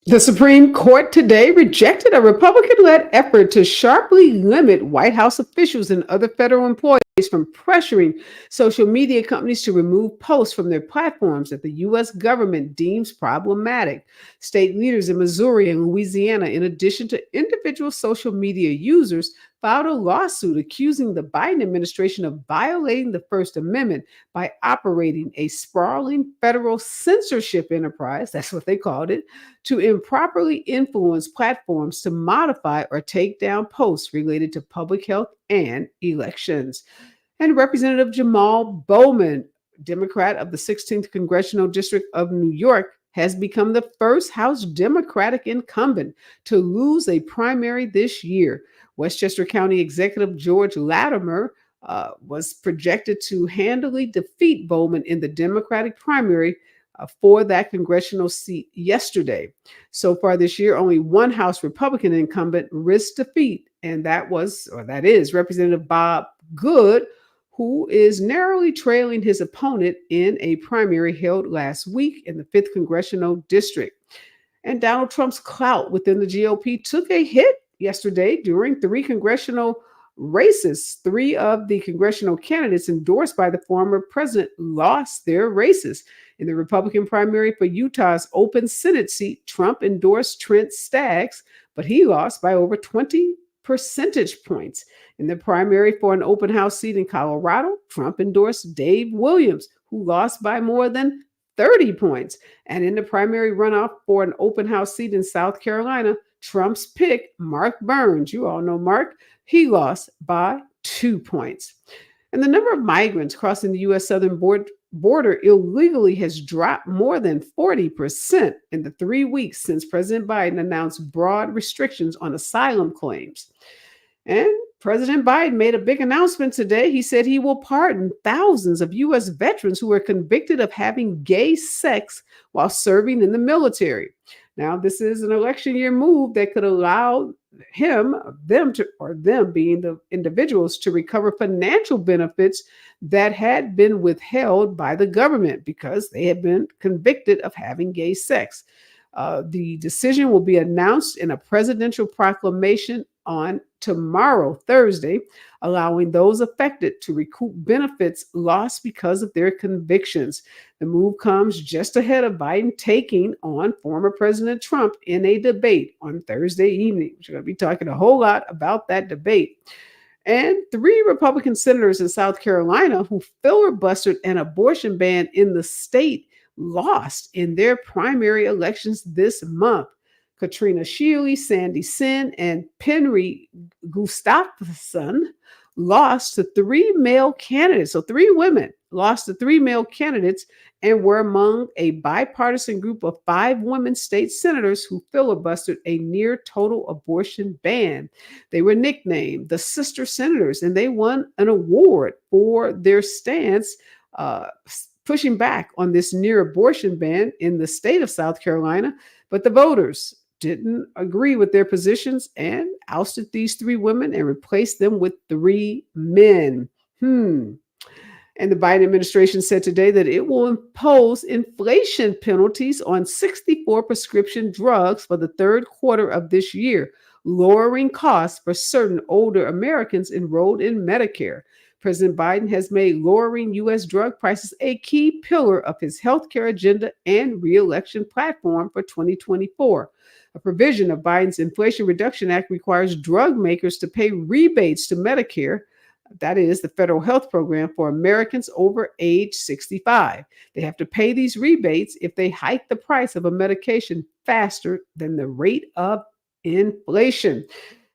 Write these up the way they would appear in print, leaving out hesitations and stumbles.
The Supreme Court today rejected a Republican led effort to sharply limit White House officials and other federal employees from pressuring social media companies to remove posts from their platforms that the U.S. government deems problematic. State leaders in Missouri and Louisiana, in addition to individual social media users, filed a lawsuit accusing the Biden administration of violating the First Amendment by operating a sprawling federal censorship enterprise, that's what they called it, to improperly influence platforms to modify or take down posts related to public health and elections. And Representative Jamal Bowman, Democrat of the 16th Congressional District of New York, has become the first House Democratic incumbent to lose a primary this year. Westchester County Executive George Latimer was projected to handily defeat Bowman in the Democratic primary for that congressional seat yesterday. So far this year, only one House Republican incumbent risked defeat, and that is Representative Bob Good, who is narrowly trailing his opponent in a primary held last week in the 5th Congressional District. And Donald Trump's clout within the GOP took a hit yesterday during three congressional races. Three of the congressional candidates endorsed by the former president lost their races. In the Republican primary for Utah's open Senate seat, Trump endorsed Trent Staggs, but he lost by over 20 percentage points. In the primary for an open house seat in Colorado, Trump endorsed Dave Williams, who lost by more than 30 points. And in the primary runoff for an open house seat in South Carolina, Trump's pick, Mark Burns, you all know Mark, he lost by 2 points. And the number of migrants crossing the U.S. southern border illegally has dropped more than 40% in the 3 weeks since President Biden announced broad restrictions on asylum claims. And President Biden made a big announcement today. He said he will pardon thousands of U.S. veterans who were convicted of having gay sex while serving in the military. Now, this is an election year move that could allow them being the individuals, to recover financial benefits that had been withheld by the government because they had been convicted of having gay sex. The decision will be announced in a presidential proclamation on tomorrow, Thursday, allowing those affected to recoup benefits lost because of their convictions. The move comes just ahead of Biden taking on former President Trump in a debate on Thursday evening. We're going to be talking a whole lot about that debate. And three Republican senators in South Carolina who filibustered an abortion ban in the state lost in their primary elections this month. Katrina Shealy, Sandy Sin, and Penry Gustafson lost to three male candidates. So three women lost to three male candidates and were among a bipartisan group of 5 women state senators who filibustered a near total abortion ban. They were nicknamed the Sister Senators, and they won an award for their stance pushing back on this near abortion ban in the state of South Carolina. But the voters didn't agree with their positions and ousted these 3 women and replaced them with 3 men. And the Biden administration said today that it will impose inflation penalties on 64 prescription drugs for the third quarter of this year, lowering costs for certain older Americans enrolled in Medicare. President Biden has made lowering U.S. drug prices a key pillar of his healthcare agenda and reelection platform for 2024. A provision of Biden's Inflation Reduction Act requires drug makers to pay rebates to Medicare, that is the federal health program for Americans over age 65. They have to pay these rebates if they hike the price of a medication faster than the rate of inflation.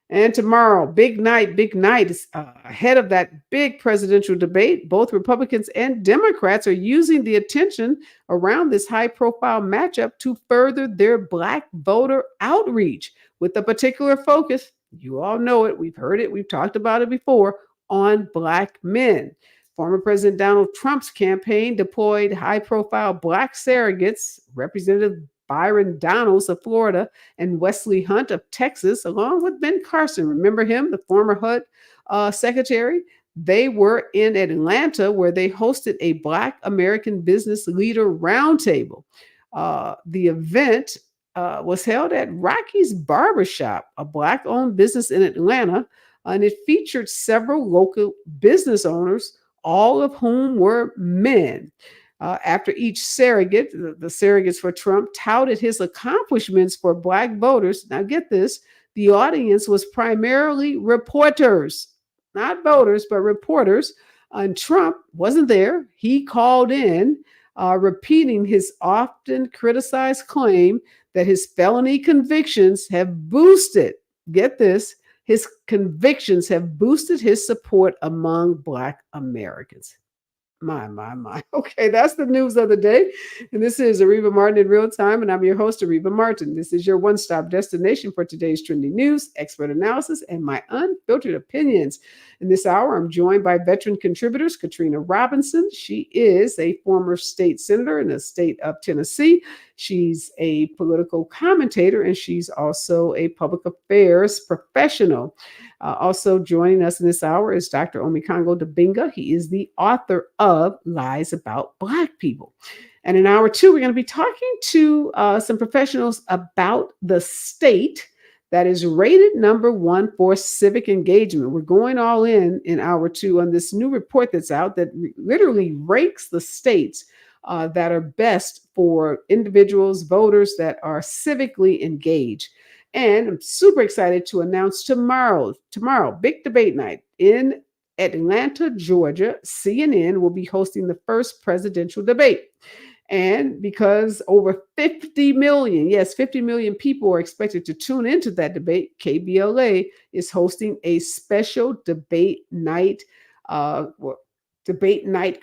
And tomorrow, big night is ahead of that big presidential debate. Both Republicans and Democrats are using the attention around this high profile matchup to further their Black voter outreach with a particular focus. You all know it. We've heard it. We've talked about it before, on Black men. Former President Donald Trump's campaign deployed high profile Black surrogates, Representative Byron Donalds of Florida and Wesley Hunt of Texas, along with Ben Carson. Remember him, the former HUD secretary? They were in Atlanta where they hosted a Black American Business Leader Roundtable. The event was held at Rocky's Barbershop, a Black-owned business in Atlanta, and it featured several local business owners, all of whom were men. After each surrogate, the surrogates for Trump, touted his accomplishments for Black voters. Now, get this, the audience was primarily reporters, not voters, but reporters. And Trump wasn't there. He called in, repeating his often criticized claim that his felony convictions have boosted, get this, his convictions have boosted his support among Black Americans. My. Okay, that's the news of the day. And this is Areva Martin in real time. And I'm your host, Areva Martin. This is your one stop destination for today's trending news, expert analysis, and my unfiltered opinions. In this hour, I'm joined by veteran contributors Katrina Robinson. She is a former state senator in the state of Tennessee. She's a political commentator, and she's also a public affairs professional. Also joining us in this hour is Dr. Omikongo Dabinga. He is the author of Lies About Black People. And in hour two, we're going to be talking to some professionals about the state that is rated number one for civic engagement. We're going all in hour two on this new report that's out that literally ranks the states that are best for individuals, voters that are civically engaged. And I'm super excited to announce tomorrow, big debate night in Atlanta, Georgia. CNN will be hosting the first presidential debate. And because over 50 million, yes, 50 million people are expected to tune into that debate, KBLA is hosting a special debate night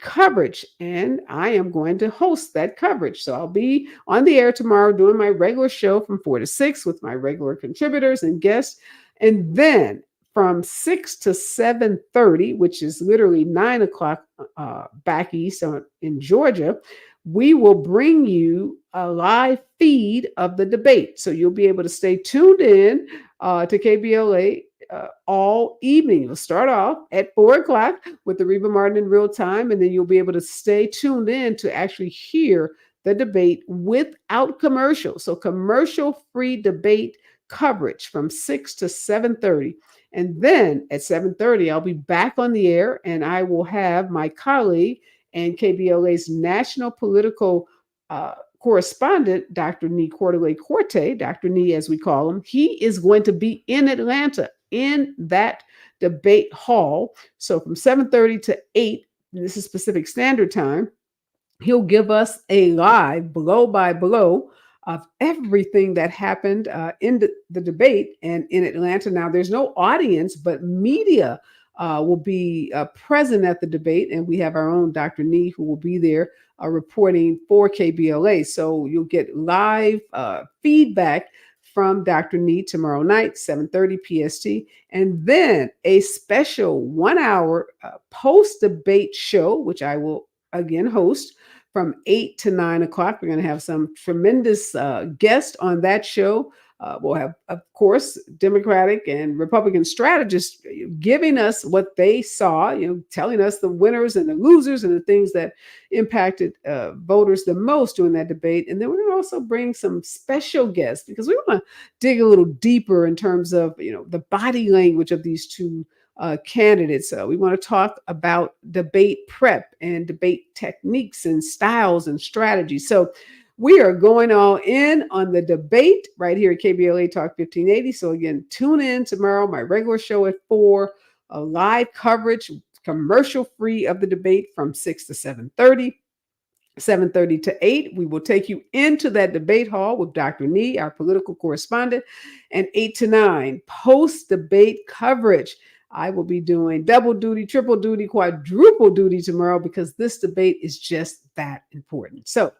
coverage, and I am going to host that coverage. So I'll be on the air tomorrow doing my regular show from 4 to 6 with my regular contributors and guests. And then from 6 to 7:30, which is literally 9 o'clock back east in Georgia, we will bring you a live feed of the debate. So you'll be able to stay tuned in to KBLA all evening. You'll start off at 4 o'clock with the Areva Martin in real time, and then you'll be able to stay tuned in to actually hear the debate without commercials. So commercial-free debate coverage from 6 to 7:30. And then at 7:30, I'll be back on the air, and I will have my colleague and KBLA's national political correspondent, Dr. Nee Corte, Dr. Nee as we call him. He is going to be in Atlanta in that debate hall. So from 7:30 to 8, this is Pacific Standard Time, he'll give us a live blow by blow of everything that happened in the debate and in Atlanta. Now, there's no audience, but media will be present at the debate, and we have our own Dr. Nee who will be there reporting for KBLA. So you'll get live feedback from Dr. Nee tomorrow night, 7:30 PST, and then a special 1-hour post-debate show, which I will again host from 8 to 9 o'clock. We're going to have some tremendous guests on that show. We'll have, of course, Democratic and Republican strategists giving us what they saw, telling us the winners and the losers and the things that impacted voters the most during that debate. And then we're going to also bring some special guests because we want to dig a little deeper in terms of, the body language of these two candidates. We want to talk about debate prep and debate techniques and styles and strategies. So we are going all in on the debate right here at KBLA Talk 1580. So again, tune in tomorrow, my regular show at 4, a live coverage, commercial free of the debate from 6 to 7:30. 7:30 to 8, we will take you into that debate hall with Dr. Nee, our political correspondent, and 8 to 9, post-debate coverage. I will be doing double duty, triple duty, quadruple duty tomorrow because this debate is just that important. So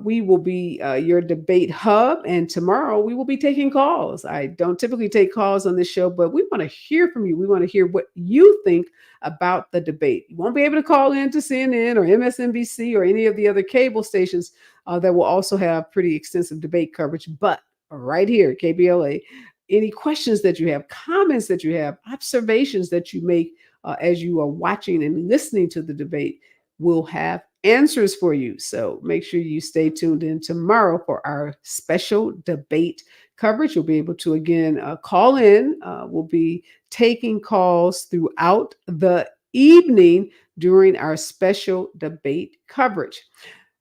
we will be your debate hub, and tomorrow we will be taking calls. I don't typically take calls on this show, but we want to hear from you. We want to hear what you think about the debate. You won't be able to call in to CNN or MSNBC or any of the other cable stations that will also have pretty extensive debate coverage, but right here at KBLA, any questions that you have, comments that you have, observations that you make as you are watching and listening to the debate, we'll have answers for you. So make sure you stay tuned in tomorrow for our special debate coverage. You'll be able to again call in. We'll be taking calls throughout the evening during our special debate coverage.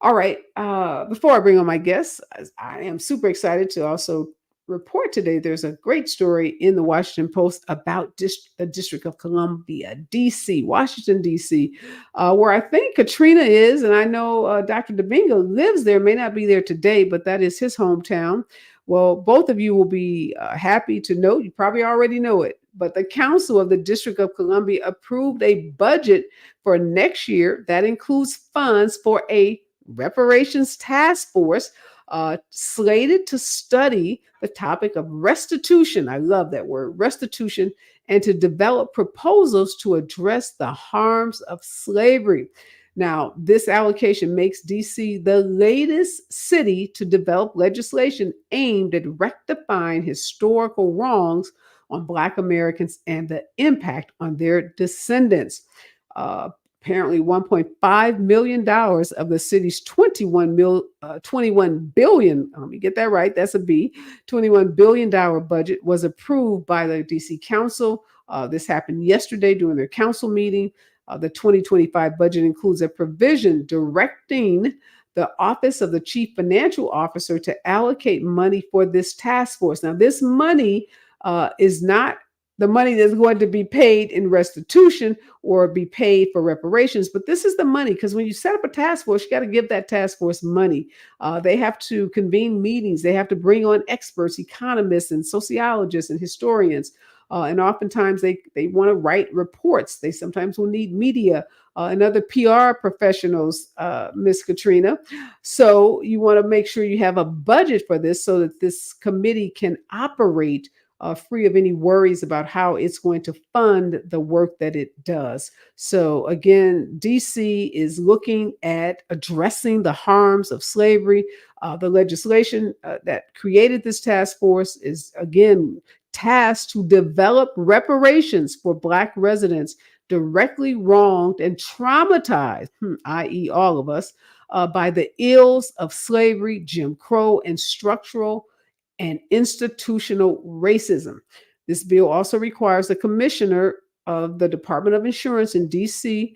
All right. Before I bring on my guests, I am super excited to also report today. There's a great story in the Washington Post about the District of Columbia, D.C., Washington, D.C., where I think Katrina is. And I know Dr. Domingo lives there, may not be there today, but that is his hometown. Well, both of you will be happy to know, you probably already know it, but the Council of the District of Columbia approved a budget for next year that includes funds for a reparations task force slated to study the topic of restitution. I love that word, restitution, and to develop proposals to address the harms of slavery. Now, this allocation makes DC the latest city to develop legislation aimed at rectifying historical wrongs on Black Americans and the impact on their descendants. Uh, Apparently $1.5 million of the city's 21 billion, let me get that right, that's a B, $21 billion budget was approved by the DC Council. This happened yesterday during their council meeting. The 2025 budget includes a provision directing the Office of the Chief Financial Officer to allocate money for this task force. Now, this money is not the money that's going to be paid in restitution or be paid for reparations. But this is the money, because when you set up a task force, you got to give that task force money. They have to convene meetings. They have to bring on experts, economists and sociologists and historians. And oftentimes they want to write reports. They sometimes will need media and other PR professionals, Miss Katrina. So you want to make sure you have a budget for this so that this committee can operate free of any worries about how it's going to fund the work that it does. So again, DC is looking at addressing the harms of slavery. The legislation that created this task force is again tasked to develop reparations for Black residents directly wronged and traumatized, i.e. all of us, by the ills of slavery, Jim Crow, and structural and institutional racism. This bill also requires the commissioner of the Department of Insurance in DC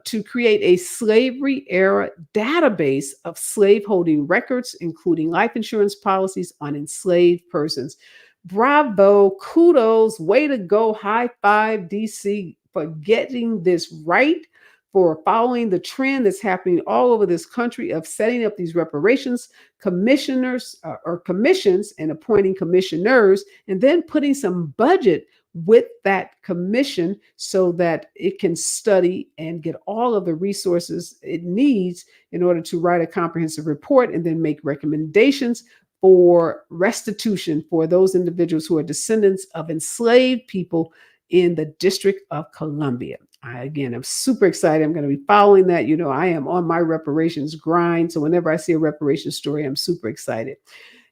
to create a slavery era database of slaveholding records, including life insurance policies on enslaved persons. Bravo, kudos, way to go, high five, DC, for getting this right, for following the trend that's happening all over this country of setting up these reparations commissioners or commissions and appointing commissioners, and then putting some budget with that commission so that it can study and get all of the resources it needs in order to write a comprehensive report and then make recommendations for restitution for those individuals who are descendants of enslaved people in the District of Columbia. Again, I'm super excited. I'm going to be following that. You know, I am on my reparations grind. So whenever I see a reparations story, I'm super excited.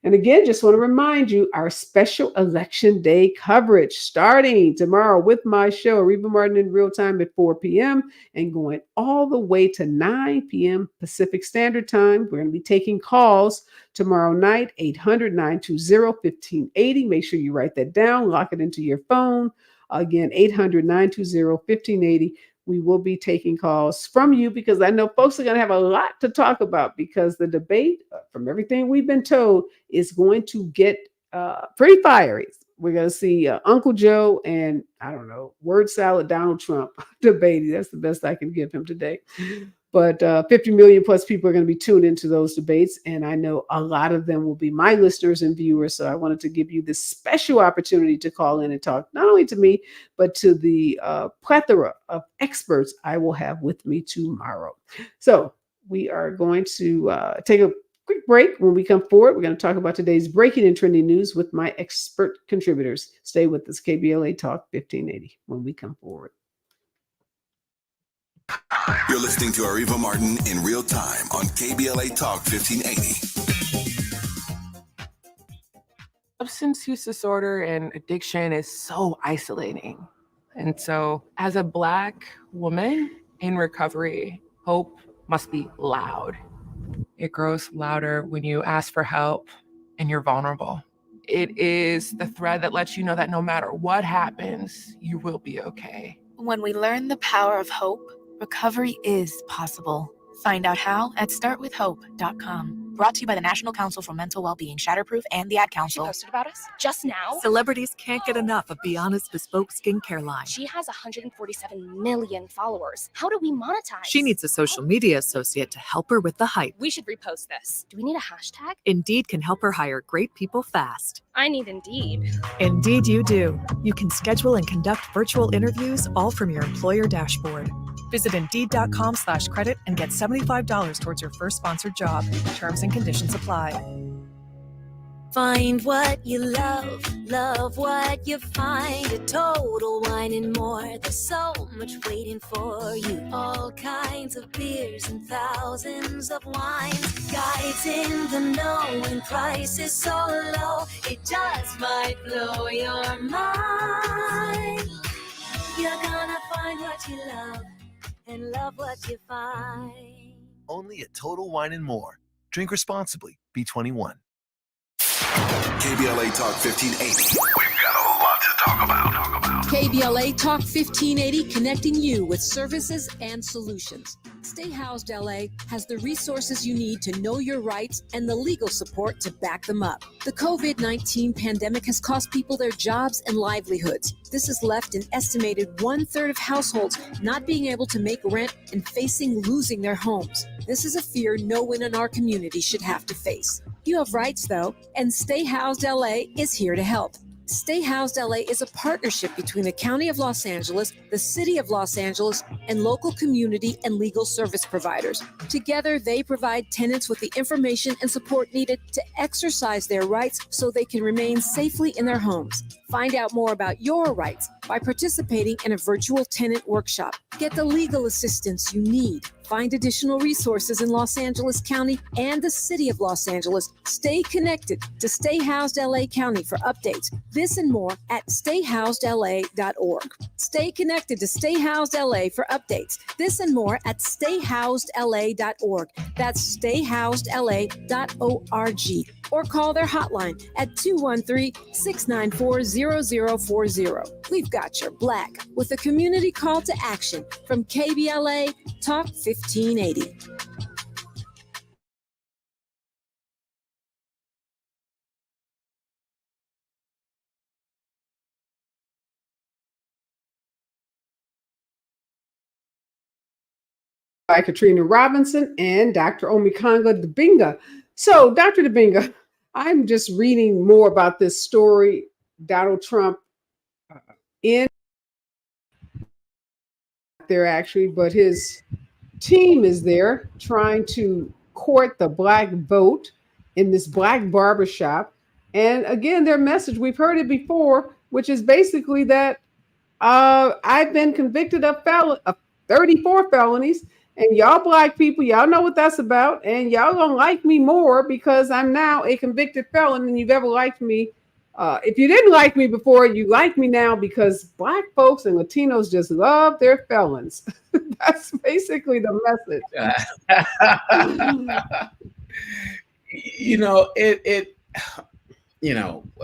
And again, just want to remind you, our special election day coverage starting tomorrow with my show, Areva Martin in Real Time at 4 p.m. and going all the way to 9 p.m. Pacific Standard Time. We're going to be taking calls tomorrow night, 800-920-1580. Make sure you write that down, lock it into your phone. Again, 800-920-1580. We will be taking calls from you because I know folks are going to have a lot to talk about, because the debate, from everything we've been told, is going to get pretty fiery. We're going to see Uncle Joe and, I don't know, word salad Donald Trump debating. That's the best I can give him today. But 50 million plus people are going to be tuned into those debates. And I know a lot of them will be my listeners and viewers. So I wanted to give you this special opportunity to call in and talk, not only to me, but to the plethora of experts I will have with me tomorrow. So we are going to take a quick break. When we come forward, we're going to talk about today's breaking and trending news with my expert contributors. Stay with us, KBLA Talk 1580, when we come forward. You're listening to Areva Martin in real time on KBLA Talk 1580. Substance use disorder and addiction is so isolating. And so as a Black woman in recovery, hope must be loud. It grows louder when you ask for help and you're vulnerable. It is the thread that lets you know that no matter what happens, you will be okay. When we learn the power of hope, recovery is possible. Find out how at startwithhope.com. Brought to you by the National Council for Mental Wellbeing, Shatterproof, and the Ad Council. She posted about us just now. Celebrities can't get enough of Beyonce's bespoke skincare line. She has 147 million followers. How do we monetize? She needs a social media associate to help her with the hype. We should repost this. Do we need a hashtag? Indeed can help her hire great people fast. I need Indeed. Indeed you do. You can schedule and conduct virtual interviews all from your employer dashboard. Visit Indeed.com/credit and get $75 towards your first sponsored job. Terms and conditions apply. Find what you love, love what you find. A Total Wine and More. There's so much waiting for you. All kinds of beers and thousands of wines. Guides in the know and prices so low. It just might blow your mind. You're gonna find what you love and love what you find. Only at Total Wine and More. Drink responsibly. B21. KBLA Talk 1580. We've got a lot to talk about. KBLA Talk 1580, connecting you with services and solutions. Stay Housed LA has the resources you need to know your rights and the legal support to back them up. The COVID-19 pandemic has cost people their jobs and livelihoods. This has left an estimated 1/3 of households not being able to make rent and facing losing their homes. This is a fear no one in our community should have to face. You have rights, though, and Stay Housed LA is here to help. Stay Housed LA is a partnership between the County of Los Angeles, the City of Los Angeles, and local community and legal service providers. Together, they provide tenants with the information and support needed to exercise their rights so they can remain safely in their homes. Find out more about your rights by participating in a virtual tenant workshop. Get the legal assistance you need. Find additional resources in Los Angeles County and the City of Los Angeles. Stay connected to Stay Housed LA County for updates. This and more at stayhousedla.org. Stay connected to Stay Housed LA for updates. This and more at stayhousedla.org. That's stayhousedla.org. Or call their hotline at 213-694-0040. We've got your black with a community call to action from KBLA Talk 1580. By Katrina Robinson and Dr. Omikanga Dibinga. So, Dr. Dibinga, I'm just reading more about this story. Donald Trump in there actually, but his team is there trying to court the black vote in this black barbershop. And again, their message, we've heard it before, which is basically that I've been convicted of 34 felonies. And y'all black people, y'all know what that's about. And y'all gonna like me more because I'm now a convicted felon than you've ever liked me. If you didn't like me before, you like me now because black folks and Latinos just love their felons. That's basically the message.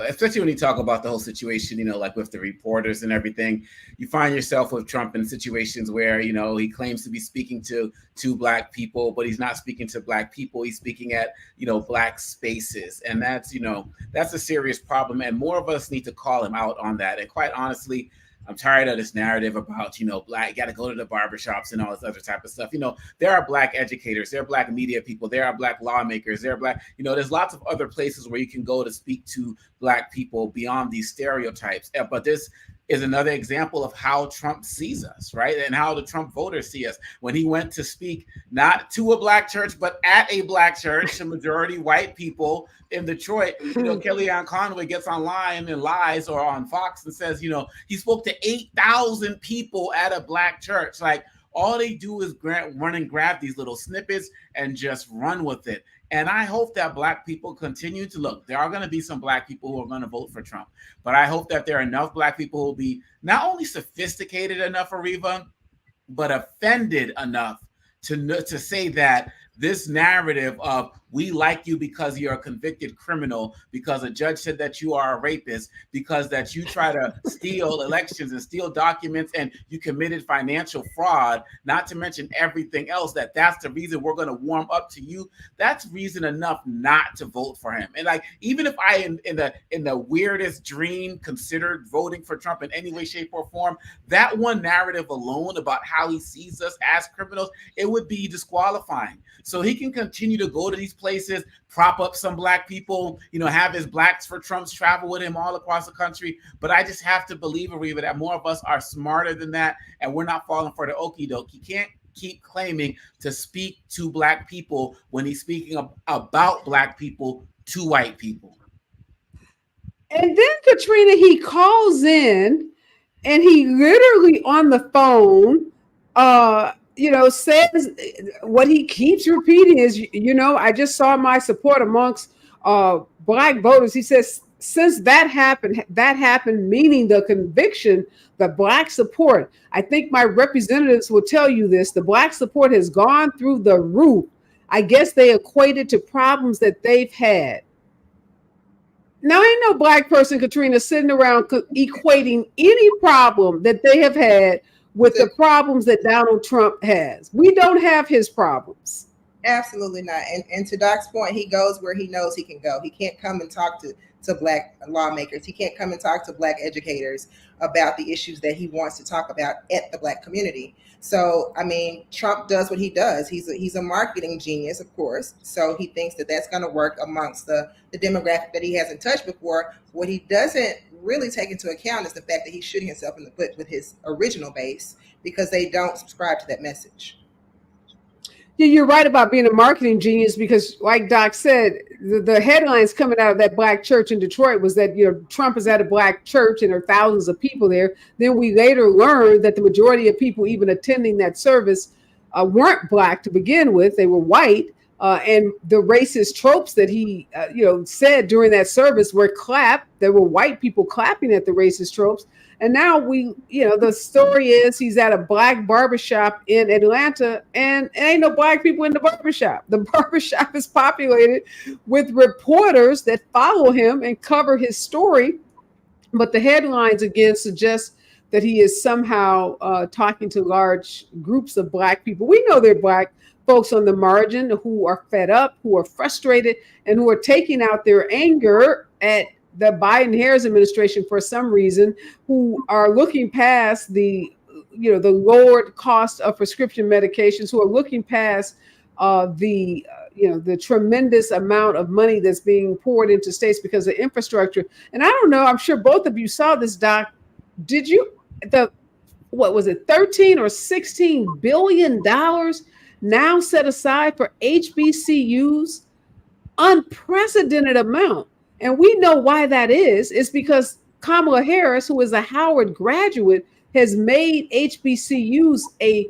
Especially when you talk about the whole situation, like with the reporters and everything, you find yourself with Trump in situations where, he claims to be speaking to black people, but he's not speaking to black people. He's speaking at, black spaces. And that's a serious problem. And more of us need to call him out on that. And quite honestly, I'm tired of this narrative about, black, you got to go to the barbershops and all this other type of stuff. There are black educators, there are black media people, there are black lawmakers, there are black, there's lots of other places where you can go to speak to black people beyond these stereotypes. But this is another example of how Trump sees us, right? And how the Trump voters see us. When he went to speak, not to a black church, but at a black church, to majority white people in Detroit, Kellyanne Conway gets online and lies, or on Fox, and says, he spoke to 8,000 people at a black church. Like, all they do is run and grab these little snippets and just run with it. And I hope that black people continue to look. There are going to be some black people who are going to vote for Trump, but I hope that there are enough black people who will be not only sophisticated enough, Areva, but offended enough to say that this narrative of we like you because you're a convicted criminal, because a judge said that you are a rapist, because that you try to steal elections and steal documents and you committed financial fraud, not to mention everything else, that's the reason we're going to warm up to you. That's reason enough not to vote for him. And like, even if I in the weirdest dream considered voting for Trump in any way, shape, or form, that one narrative alone about how he sees us as criminals, it would be disqualifying. So he can continue to go to these places, prop up some black people, have his Blacks for Trumps travel with him all across the country. But I just have to believe, Areva, that more of us are smarter than that, and we're not falling for the okie doke. He can't keep claiming to speak to black people when he's speaking about black people to white people. And then, Katrina, he calls in and he literally on the phone, says what he keeps repeating is, I just saw my support amongst black voters. He says, since that happened, meaning the conviction, the black support. I think my representatives will tell you this. The black support has gone through the roof. I guess they equated to problems that they've had. Now, ain't no black person, Katrina, sitting around equating any problem that they have had with the problems that Donald Trump has. We don't have his problems. Absolutely not. And to Doc's point, he goes where he knows he can go. He can't come and talk to black lawmakers. He can't come and talk to black educators about the issues that he wants to talk about at the black community. So, I mean, Trump does what he does. He's a marketing genius, of course. So he thinks that that's going to work amongst the demographic that he hasn't touched before. What he doesn't really take into account is the fact that he's shooting himself in the foot with his original base because they don't subscribe to that message. Yeah, you're right about being a marketing genius because, like Doc said, the headlines coming out of that black church in Detroit was that, Trump is at a black church and there are thousands of people there. Then we later learned that the majority of people even attending that service weren't black to begin with. They were white. And the racist tropes that he, said during that service were clapped. There were white people clapping at the racist tropes. And now the story is he's at a black barbershop in Atlanta and ain't no black people in the barbershop. The barbershop is populated with reporters that follow him and cover his story. But the headlines again suggest that he is somehow talking to large groups of black people. We know they're black folks on the margin who are fed up, who are frustrated, and who are taking out their anger at the Biden-Harris administration for some reason, who are looking past the lowered cost of prescription medications, who are looking past the tremendous amount of money that's being poured into states because of infrastructure. And I don't know, I'm sure both of you saw this, Doc. Did you, what was it, 13 or 16 billion dollars now set aside for HBCUs? Unprecedented amount. And we know why that is. It's because Kamala Harris, who is a Howard graduate, has made HBCUs a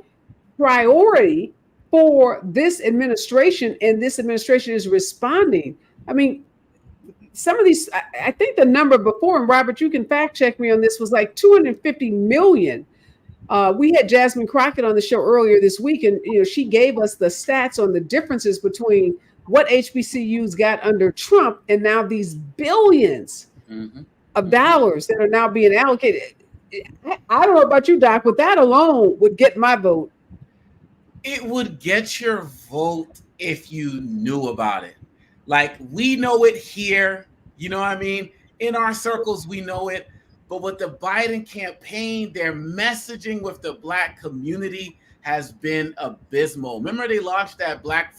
priority for this administration, and this administration is responding. I mean, some of these, I think the number before, and Robert, you can fact check me on this, was like 250 million. We had Jasmine Crockett on the show earlier this week, and she gave us the stats on the differences between what HBCUs got under Trump and now these billions of dollars that are now being allocated. I don't know about you, Doc, but that alone would get my vote. It would get your vote if you knew about it. Like, we know it here, you know what I mean? In our circles, we know it. But with the Biden campaign, their messaging with the black community has been abysmal. Remember, they launched that Black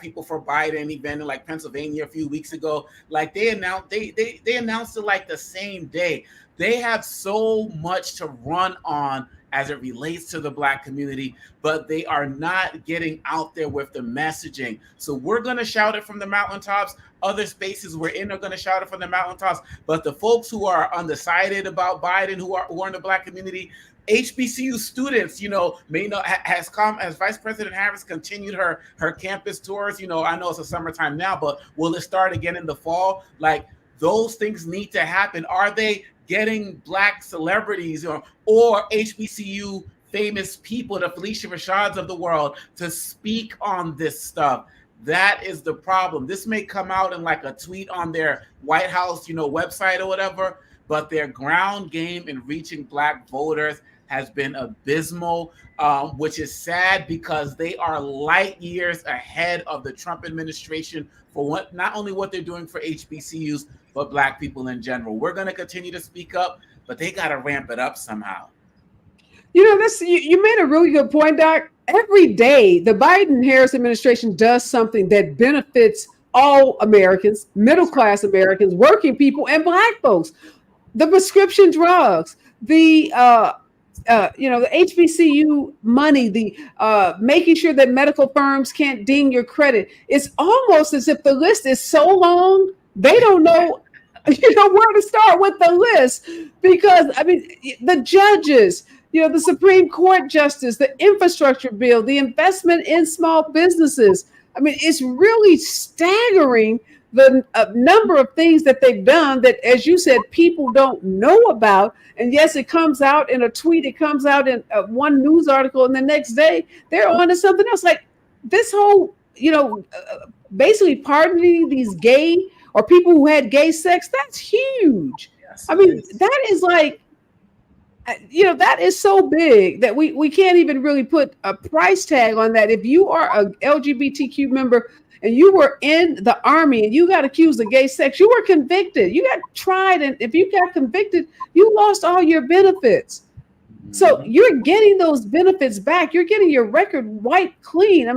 People for Biden event in like Pennsylvania a few weeks ago. Like they announced it like the same day. They have so much to run on as it relates to the black community, but they are not getting out there with the messaging. So we're gonna shout it from the mountaintops. Other spaces we're in are gonna shout it from the mountaintops. But the folks who are undecided about Biden, who are in the black community, HBCU students, may not has come as Vice President Harris continued her campus tours. I know it's a summertime now, but will it start again in the fall? Like, those things need to happen. Are they getting black celebrities or HBCU famous people, the Felicia Rashads of the world, to speak on this stuff. That is the problem. This may come out in like a tweet on their White House, website or whatever, but their ground game in reaching Black voters has been abysmal, which is sad because they are light years ahead of the Trump administration for not only what they're doing for HBCUs, but Black people in general. We're going to continue to speak up, but they got to ramp it up somehow. You made a really good point, Doc. Every day, the Biden-Harris administration does something that benefits all Americans, middle-class Americans, working people, and Black folks. The prescription drugs, the HBCU money, the making sure that medical firms can't ding your credit. It's almost as if the list is so long, they don't know, where to start with the list. Because, the judges, the Supreme Court justice, the infrastructure bill, the investment in small businesses. It's really staggering the number of things that they've done that, as you said, people don't know about. And yes, it comes out in a tweet, it comes out in one news article, and the next day they're on to something else. Like this whole, basically pardoning these gay or people who had gay sex, that's huge. Yes, that is like, that is so big that we can't even really put a price tag on that. If you are a LGBTQ member and you were in the army and you got accused of gay sex, you were convicted, you got tried, and if you got convicted, you lost all your benefits. So you're getting those benefits back. You're getting your record wiped clean.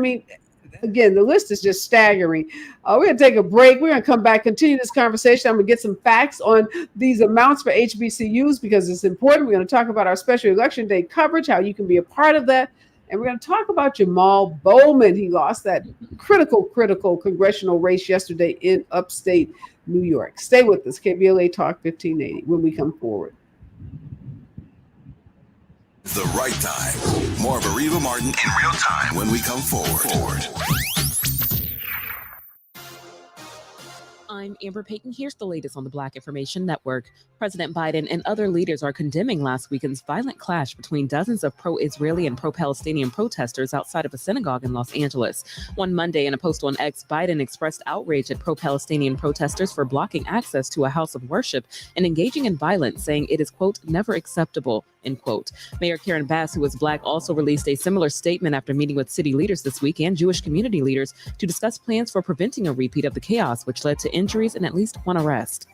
Again, the list is just staggering. We're going to take a break. We're going to come back, continue this conversation. I'm going to get some facts on these amounts for HBCUs because it's important. We're going to talk about our special election day coverage, how you can be a part of that. And we're going to talk about Jamal Bowman. He lost that critical congressional race yesterday in upstate New York. Stay with us. KBLA Talk 1580 when we come forward. The right time. More of Areva Martin in real time when we come forward. I'm Amber Payton. Here's the latest on the Black Information Network. President Biden and other leaders are condemning last weekend's violent clash between dozens of pro-Israeli and pro-Palestinian protesters outside of a synagogue in Los Angeles. One Monday, in a post on X, Biden expressed outrage at pro-Palestinian protesters for blocking access to a house of worship and engaging in violence, saying it is, quote, never acceptable, end quote. Mayor Karen Bass, who is Black, also released a similar statement after meeting with city leaders this week and Jewish community leaders to discuss plans for preventing a repeat of the chaos, which led to injuries and at least one arrest.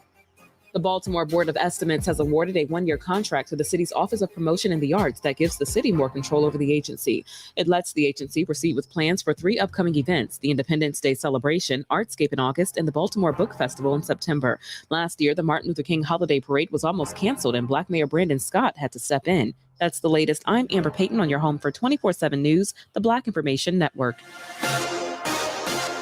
The Baltimore Board of Estimates has awarded a one-year contract to the city's Office of Promotion in the Arts that gives the city more control over the agency. It lets the agency proceed with plans for 3 upcoming events: the Independence Day celebration, Artscape in August, and the Baltimore Book Festival in September. Last year, the Martin Luther King Holiday Parade was almost canceled and Black Mayor Brandon Scott had to step in. That's the latest. I'm Amber Payton on your home for 24/7 News, the Black Information Network.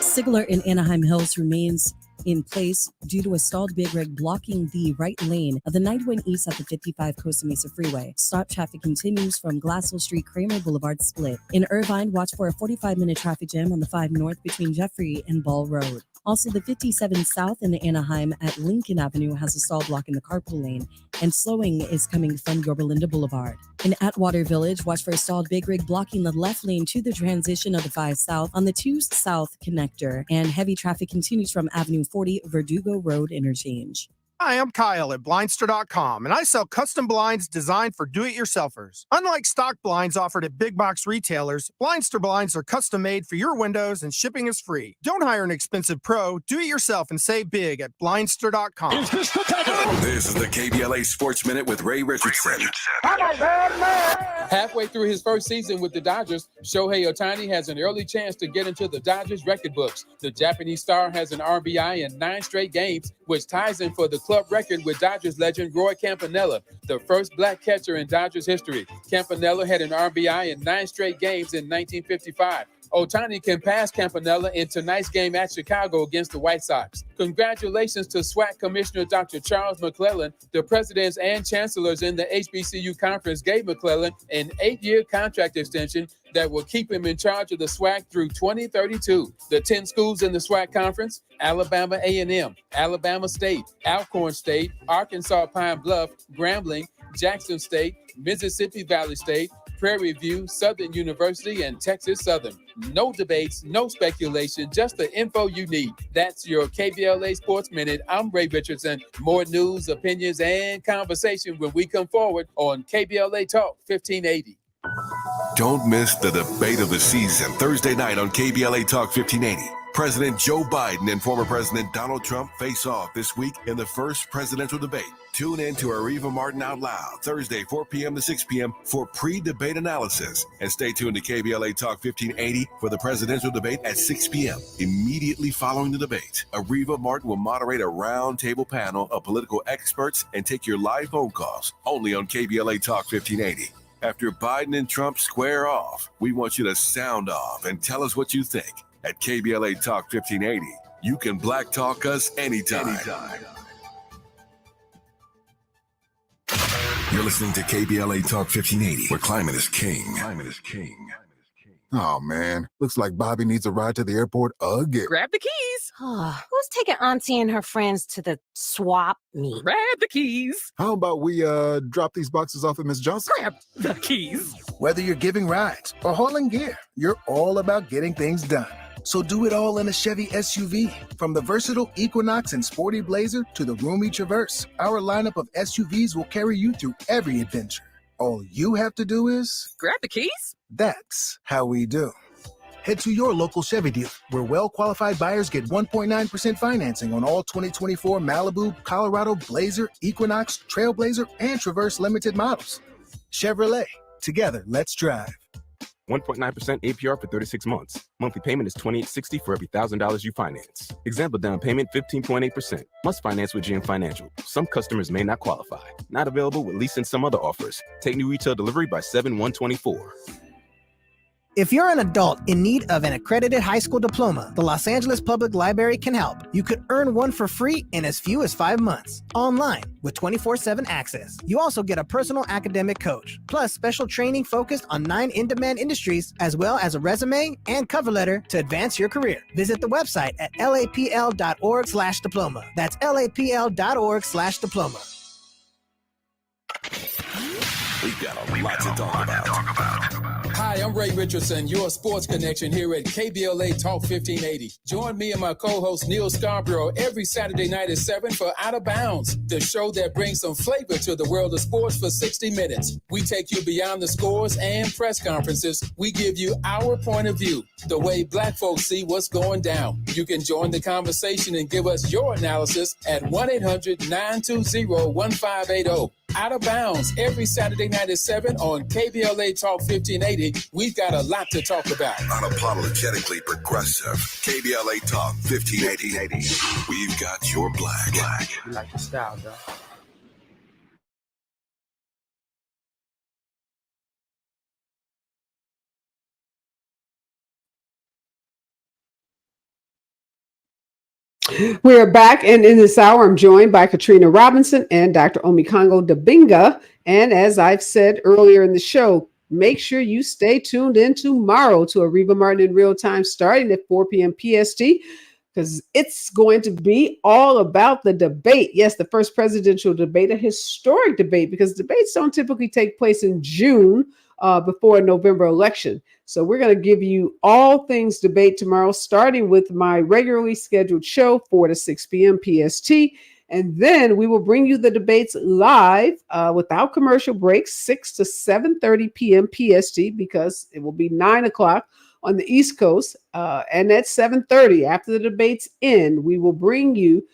Sigler in Anaheim Hills remains in place due to a stalled big rig blocking the right lane of the 91 East at the 55 Costa Mesa Freeway. Stop traffic continues from Glassell Street, Kramer Boulevard split. In Irvine, watch for a 45-minute traffic jam on the 5 North between Jeffrey and Ball Road. Also, the 57 South in Anaheim at Lincoln Avenue has a stall blocking the carpool lane, and slowing is coming from Yorba Linda Boulevard. In Atwater Village, watch for a stalled big rig blocking the left lane to the transition of the 5 South on the 2 South connector, and heavy traffic continues from Avenue 40 Verdugo Road interchange. Hi, I'm Kyle at Blindster.com, and I sell custom blinds designed for do-it-yourselfers. Unlike stock blinds offered at big box retailers, Blindster blinds are custom made for your windows and shipping is free. Don't hire an expensive pro. Do it yourself and save big at Blindster.com. This is the KBLA Sports Minute with Ray Richardson. Halfway through his first season with the Dodgers, Shohei Ohtani has an early chance to get into the Dodgers record books. The Japanese star has an RBI in 9 straight games, which ties in for the club record with Dodgers legend Roy Campanella, the first Black catcher in Dodgers history. Campanella had an RBI in 9 straight games in 1955. Ohtani can pass Campanella in tonight's game at Chicago against the White Sox. Congratulations to SWAC Commissioner Dr. Charles McClellan. The presidents and chancellors in the HBCU conference gave McClellan an 8-year contract extension that will keep him in charge of the SWAC through 2032. The 10 schools in the SWAC conference: Alabama A&M, Alabama State, Alcorn State, Arkansas Pine Bluff, Grambling, Jackson State, Mississippi Valley State, Prairie View, Southern University, and Texas Southern. No debates, no speculation, just the info you need. That's your KBLA Sports Minute. I'm Ray Richardson. More news, opinions, and conversation when we come forward on KBLA Talk 1580. Don't miss the debate of the season Thursday night on KBLA Talk 1580. President Joe Biden and former President Donald Trump face off this week in the first presidential debate. Tune in to Areva Martin Out Loud Thursday 4 p.m. to 6 p.m. for pre-debate analysis. And stay tuned to KBLA Talk 1580 for the presidential debate at 6 p.m. Immediately following the debate, Areva Martin will moderate a roundtable panel of political experts and take your live phone calls only on KBLA Talk 1580. After Biden and Trump square off, we want you to sound off and tell us what you think. At KBLA Talk 1580, you can black talk us anytime. You're listening to KBLA Talk 1580, where climate is king. Oh, man. Looks like Bobby needs a ride to the airport again. Grab the keys. Who's taking Auntie and her friends to the swap meet? Grab the keys. How about we drop these boxes off at Miss Johnson? Grab the keys. Whether you're giving rides or hauling gear, you're all about getting things done. So do it all in a Chevy SUV. From the versatile Equinox and Sporty Blazer to the roomy Traverse, our lineup of SUVs will carry you through every adventure. All you have to do is grab the keys. That's how we do. Head to your local Chevy dealer, where well-qualified buyers get 1.9% financing on all 2024 Malibu, Colorado, Blazer, Equinox, Trailblazer, and Traverse limited models. Chevrolet. Together, let's drive. 1.9% APR for 36 months. Monthly payment is $28.60 for every $1,000 you finance. Example down payment 15.8%. Must finance with GM Financial. Some customers may not qualify. Not available with lease and some other offers. Take new retail delivery by 7/1/24. If you're an adult in need of an accredited high school diploma, the Los Angeles Public Library can help. You could earn one for free in as few as 5 months, online with 24/7 access. You also get a personal academic coach, plus special training focused on 9 in-demand industries, as well as a resume and cover letter to advance your career. Visit the website at lapl.org/diploma. That's lapl.org/diploma. We've got a lot to talk about. Hi, I'm Ray Richardson, your sports connection here at KBLA Talk 1580. Join me and my co-host Neil Scarborough every Saturday night at 7 for Out of Bounds, the show that brings some flavor to the world of sports for 60 minutes. We take you beyond the scores and press conferences. We give you our point of view, the way Black folks see what's going down. You can join the conversation and give us your analysis at 1-800-920-1580. Out of Bounds every Saturday night at 7 on KBLA Talk 1580. We've got a lot to talk about. Unapologetically progressive. KBLA Talk 1580. We've got your black. You like the style, though. We are back, and in this hour, I'm joined by Katrina Robinson and Dr. Omikongo Dabinga. And as I've said earlier in the show, make sure you stay tuned in tomorrow to Areva Martin in Real Time, starting at 4 p.m. PST, because it's going to be all about the debate. Yes, the first presidential debate, a historic debate, because debates don't typically take place in June before a November election. So we're going to give you all things debate tomorrow, starting with my regularly scheduled show, 4 to 6 p.m. PST. And then we will bring you the debates live without commercial breaks, 6 to 7:30 p.m. PST, because it will be 9 o'clock on the East Coast. And at 7:30, after the debates end, we will bring you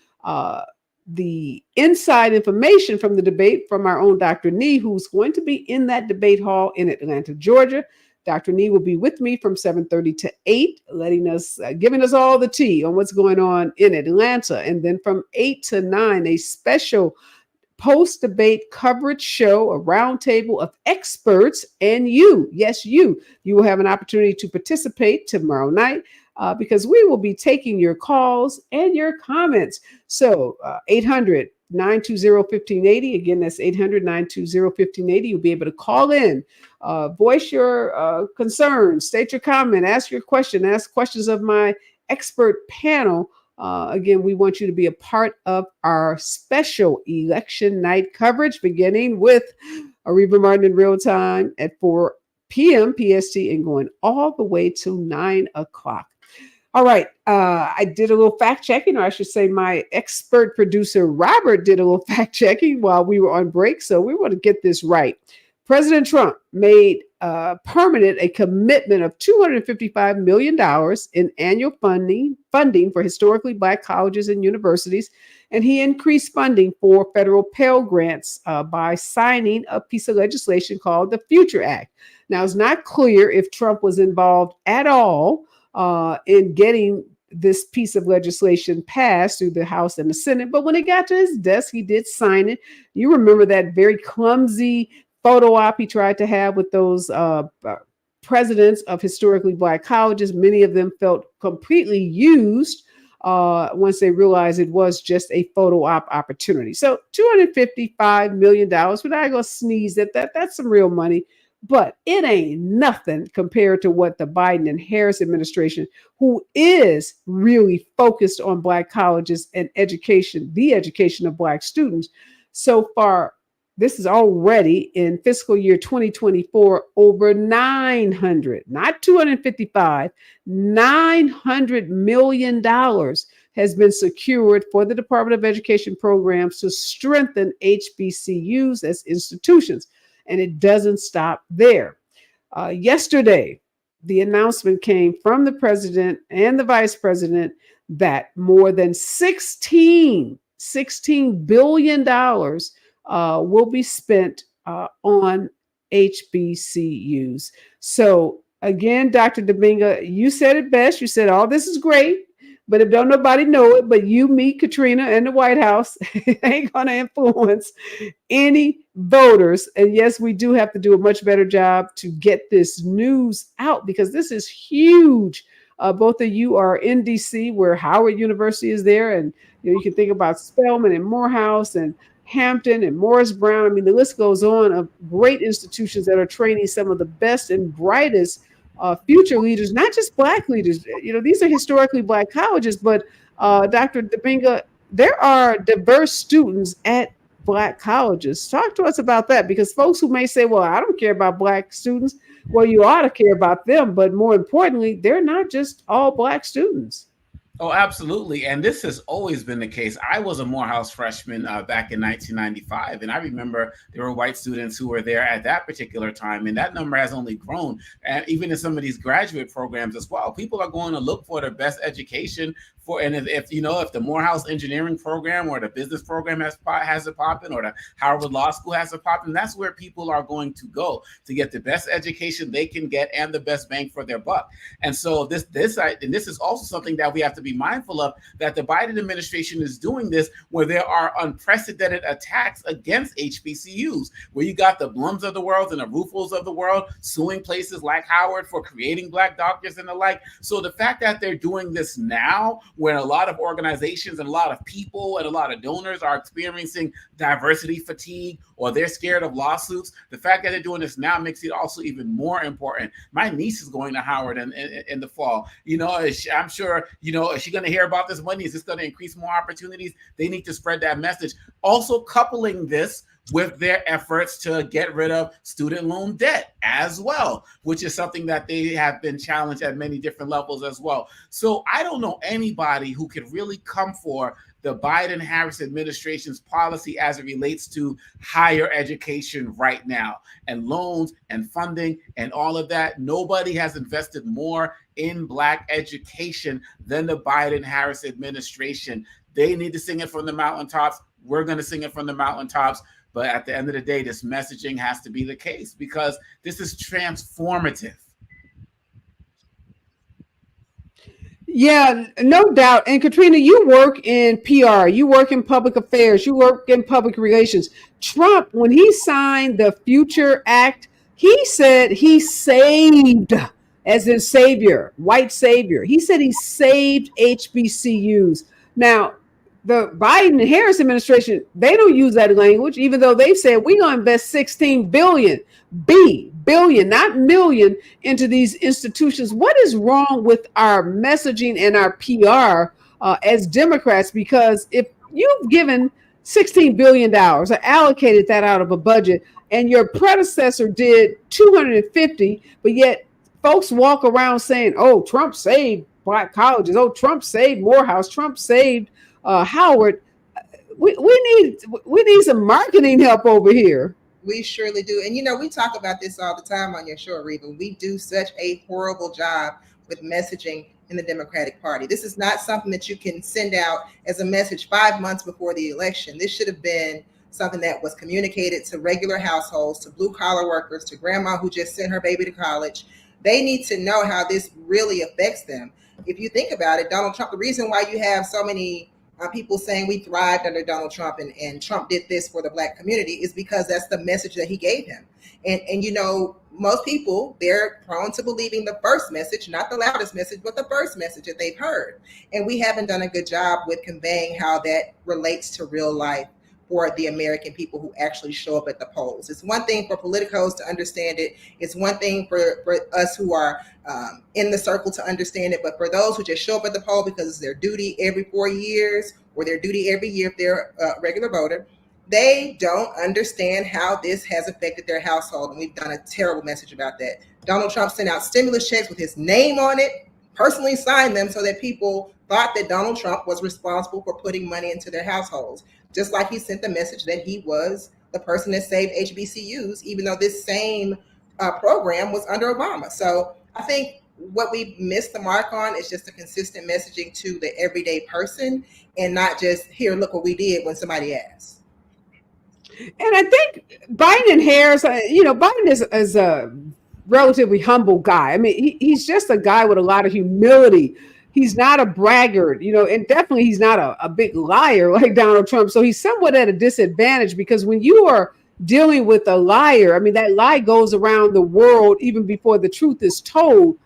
the inside information from the debate from our own Dr. Nee, who's going to be in that debate hall in Atlanta, Georgia. Dr. Nee will be with me from 7:30 to 8, letting us, giving us all the tea on what's going on in Atlanta. And then from 8 to 9, a special post-debate coverage show, a roundtable of experts, and you, yes, you will have an opportunity to participate tomorrow night because we will be taking your calls and your comments. So 800-920-1580. Again, that's 800-920-1580. You'll be able to call in, voice your concerns, state your comment, ask your question, ask questions of my expert panel. Again, we want you to be a part of our special election night coverage, beginning with Areva Martin in Real Time at 4 p.m. PST and going all the way to 9 o'clock. All right. I did a little fact checking, or I should say my expert producer, Robert, did a little fact checking while we were on break. So we want to get this right. President Trump made permanent a commitment of $255 million in annual funding for historically Black colleges and universities. And he increased funding for federal Pell Grants by signing a piece of legislation called the Future Act. Now, it's not clear if Trump was involved at all in getting this piece of legislation passed through the House and the Senate. But when it got to his desk, he did sign it. You remember that very clumsy photo op he tried to have with those presidents of historically Black colleges. Many of them felt completely used once they realized it was just a photo op opportunity. So $255 million, we're not going to sneeze at that. That's some real money. But it ain't nothing compared to what the Biden and Harris administration, who is really focused on Black colleges and education, the education of Black students. So far, this is already in fiscal year 2024, over 900, not 255, $900 million has been secured for the Department of Education programs to strengthen HBCUs as institutions. And it doesn't stop there. Yesterday, the announcement came from the president and the vice president that more than $16 billion will be spent on HBCUs. So again, Dr. Dominga, you said it best. You said all this is great, but if don't nobody know it, but you, me, Katrina, and the White House, it ain't going to influence any voters. And yes, we do have to do a much better job to get this news out because this is huge. Both of you are in DC, where Howard University is there, and you can think about Spelman and Morehouse and Hampton and Morris Brown. I mean, the list goes on of great institutions that are training some of the best and brightest future leaders, not just Black leaders. These are historically Black colleges, but Dr. Dominga, there are diverse students at Black colleges. Talk to us about that, because folks who may say, well, I don't care about Black students. Well, you ought to care about them, but more importantly, they're not just all Black students. Oh, absolutely. And this has always been the case. I was a Morehouse freshman back in 1995, and I remember there were white students who were there at that particular time, and that number has only grown. And even in some of these graduate programs as well, people are going to look for their best education. And if the Morehouse engineering program or the business program has it popping, or the Howard Law School has it popping, that's where people are going to go to get the best education they can get and the best bang for their buck. And so this is also something that we have to be mindful of, that the Biden administration is doing this where there are unprecedented attacks against HBCUs, where you got the Blums of the world and the Rufos of the world suing places like Howard for creating Black doctors and the like. So the fact that they're doing this now, where a lot of organizations and a lot of people and a lot of donors are experiencing diversity fatigue, or they're scared of lawsuits, the fact that they're doing this now makes it also even more important. My niece is going to Howard in the fall. I'm sure, is she going to hear about this money? Is this going to increase more opportunities? They need to spread that message. Also coupling this with their efforts to get rid of student loan debt as well, which is something that they have been challenged at many different levels as well. So I don't know anybody who could really come for the Biden-Harris administration's policy as it relates to higher education right now, and loans and funding and all of that. Nobody has invested more in Black education than the Biden-Harris administration. They need to sing it from the mountaintops. We're going to sing it from the mountaintops. But at the end of the day, this messaging has to be the case, because this is transformative. Yeah, no doubt. And Katrina, you work in PR, you work in public affairs, you work in public relations. Trump, when he signed the Future Act, he said he saved, as in savior, white savior. He said he saved HBCUs. Now, the Biden and Harris administration, they don't use that language, even though they've said we're going to invest $16 billion, billion, not million, into these institutions. What is wrong with our messaging and our PR as Democrats? Because if you've given $16 billion. I allocated that out of a budget, and your predecessor did 250, but yet folks walk around saying, oh, Trump saved black colleges. Oh, Trump saved Morehouse. Trump saved Howard. We need some marketing help over here. We surely do. And, we talk about this all the time on your show, Areva. We do such a horrible job with messaging in the Democratic Party. This is not something that you can send out as a message 5 months before the election. This should have been something that was communicated to regular households, to blue collar workers, to grandma who just sent her baby to college. They need to know how this really affects them. If you think about it, Donald Trump, the reason why you have so many people saying we thrived under Donald Trump and Trump did this for the black community is because that's the message that he gave him. And most people, they're prone to believing the first message, not the loudest message, but the first message that they've heard. And we haven't done a good job with conveying how that relates to real life for the American people who actually show up at the polls. It's one thing for politicos to understand it. It's one thing for us who are in the circle to understand it. But for those who just show up at the poll because it's their duty every 4 years or their duty every year if they're a regular voter, they don't understand how this has affected their household. And we've done a terrible message about that. Donald Trump sent out stimulus checks with his name on it, personally signed them so that people thought that Donald Trump was responsible for putting money into their households. Just like he sent the message that he was the person that saved HBCUs, even though this same program was under Obama. So I think what we missed the mark on is just a consistent messaging to the everyday person and not just, here, look what we did when somebody asks. And I think Biden and Harris, Biden is a relatively humble guy. I mean, he's just a guy with a lot of humility. He's not a braggart, and definitely he's not a big liar like Donald Trump. So he's somewhat at a disadvantage because when you are dealing with a liar, I mean, that lie goes around the world even before the truth is told.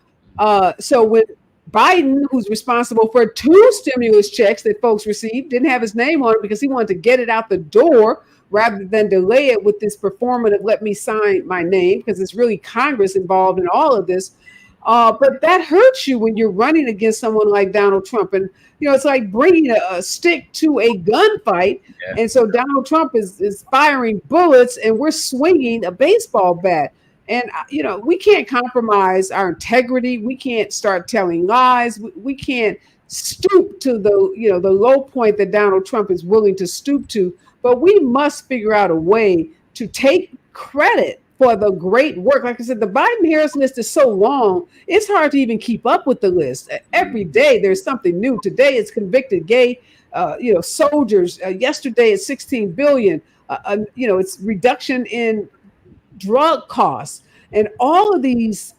So when Biden, who's responsible for 2 stimulus checks that folks received, didn't have his name on it because he wanted to get it out the door rather than delay it with this performative, let me sign my name, because it's really Congress involved in all of this. But that hurts you when you're running against someone like Donald Trump. And, it's like bringing a stick to a gunfight. Yeah. And so Donald Trump is firing bullets and we're swinging a baseball bat. And, we can't compromise our integrity. We can't start telling lies. We can't stoop to the low point that Donald Trump is willing to stoop to. But we must figure out a way to take credit for the great work. Like I said, the Biden-Harris list is so long, it's hard to even keep up with the list. Every day there's something new. Today it's convicted gay, soldiers. Yesterday it's $16 billion. It's reduction in drug costs. And all of these,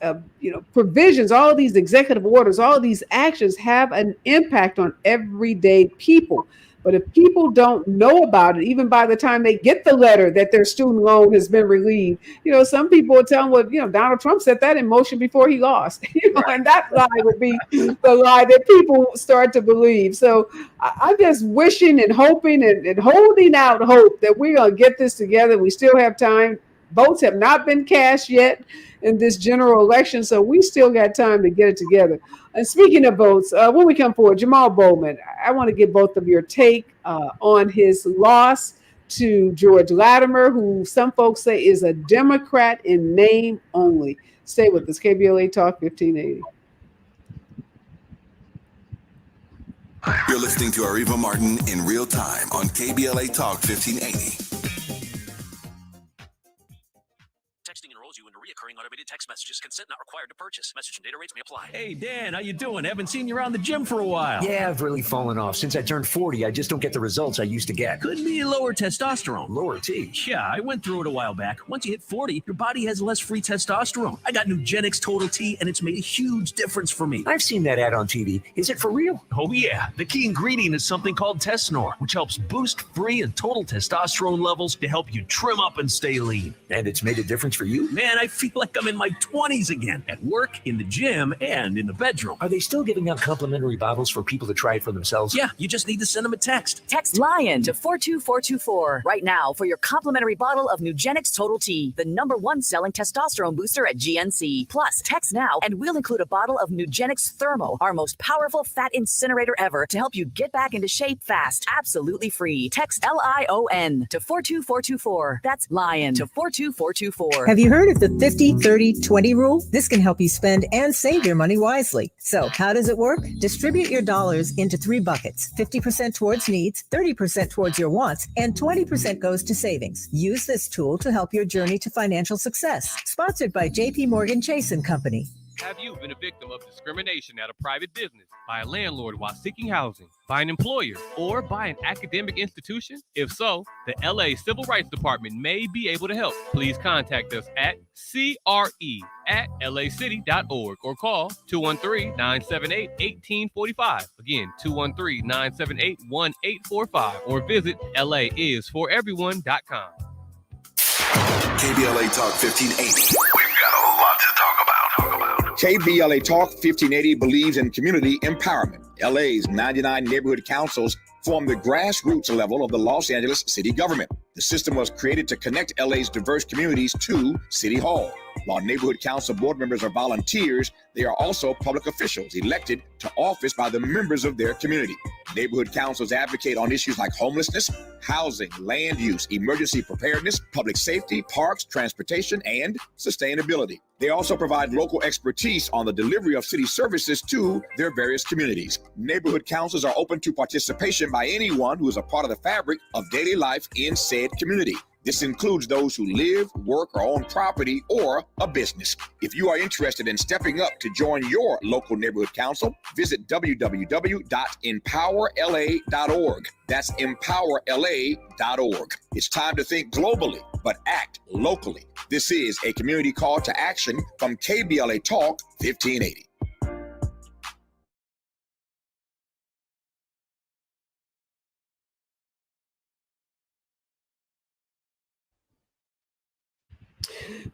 provisions, all of these executive orders, all of these actions have an impact on everyday people. But if people don't know about it, even by the time they get the letter that their student loan has been relieved, some people will tell them, well, Donald Trump set that in motion before he lost, and that lie would be the lie that people start to believe. So I'm just wishing and hoping and holding out hope that we're going to get this together. We still have time. Votes have not been cast yet in this general election, so we still got time to get it together. And speaking of votes, when we come forward, Jamal Bowman, I want to get both of your take on his loss to George Latimer, who some folks say is a Democrat in name only. Stay with us, KBLA Talk 1580. You're listening to Areva Martin in real time on KBLA Talk 1580. Texting enrolls you into reoccurring automated text messages. Consent not required to purchase. Message and data rates may apply. Hey, Dan, how you doing? Haven't seen you around the gym for a while. Yeah, I've really fallen off. Since I turned 40, I just don't get the results I used to get. Could be lower testosterone. Lower T? Yeah, I went through it a while back. Once you hit 40, your body has less free testosterone. I got Nugenix Total T, and it's made a huge difference for me. I've seen that ad on TV. Is it for real? Oh, yeah. The key ingredient is something called Tesnor, which helps boost free and total testosterone levels to help you trim up and stay lean. And it's made a difference for you? Man, I feel like I'm in my 20s again, at work, in the gym, and in the bedroom. Are they still giving out complimentary bottles for people to try it for themselves? Yeah, you just need to send them a text. Text LION to 42424 right now for your complimentary bottle of Nugenix Total T, the #1 selling testosterone booster at GNC. Plus, text now and we'll include a bottle of Nugenix Thermo, our most powerful fat incinerator ever, to help you get back into shape fast. Absolutely free. Text LION to 42424. That's LION to 42424. Have you heard of the 50-30-20 rule? This can help you spend and save your money wisely. So how does it work? Distribute your dollars into 3 buckets. 50% towards needs, 30% towards your wants, and 20% goes to savings. Use this tool to help your journey to financial success. Sponsored by JP Morgan Chase & Company. Have you been a victim of discrimination at a private business, by a landlord while seeking housing, by an employer, or by an academic institution? If so, the LA Civil Rights Department may be able to help. Please contact us at CRE@lacity.org or call 213-978-1845. Again, 213-978-1845 or visit laisforeveryone.com. KBLA Talk 1580. We've got a lot to talk about. KBLA Talk 1580 believes in community empowerment. LA's 99 neighborhood councils form the grassroots level of the Los Angeles city government. The system was created to connect LA's diverse communities to City Hall. While neighborhood council board members are volunteers, they are also public officials elected to office by the members of their community. Neighborhood councils advocate on issues like homelessness, housing, land use, emergency preparedness, public safety, parks, transportation, and sustainability. They also provide local expertise on the delivery of city services to their various communities. Neighborhood councils are open to participation by anyone who is a part of the fabric of daily life in said community. This includes those who live, work, or own property or a business. If you are interested in stepping up to join your local neighborhood council, visit www.empowerla.org. That's empowerla.org. It's time to think globally, but act locally. This is a community call to action from KBLA Talk 1580.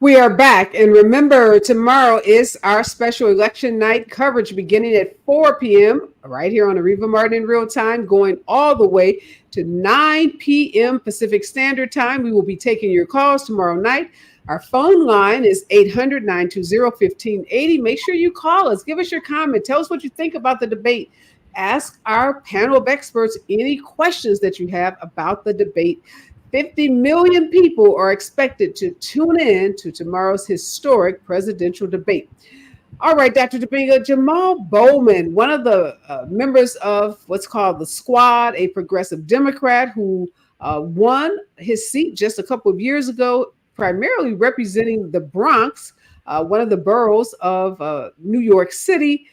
We are back, and remember, tomorrow is our special election night coverage beginning at 4 p.m. right here on Areva Martin in real time, going all the way to 9 p.m. Pacific Standard Time. We will be taking your calls tomorrow night. Our phone line is 800-920-1580. Make sure you call us. Give us your comment. Tell us what you think about the debate. Ask our panel of experts any questions that you have about the debate. 50 million people are expected to tune in to tomorrow's historic presidential debate. All right, Dr. Domingo, Jamal Bowman, one of the members of what's called the Squad, a progressive Democrat who won his seat just a couple of years ago, primarily representing the Bronx, one of the boroughs of New York City,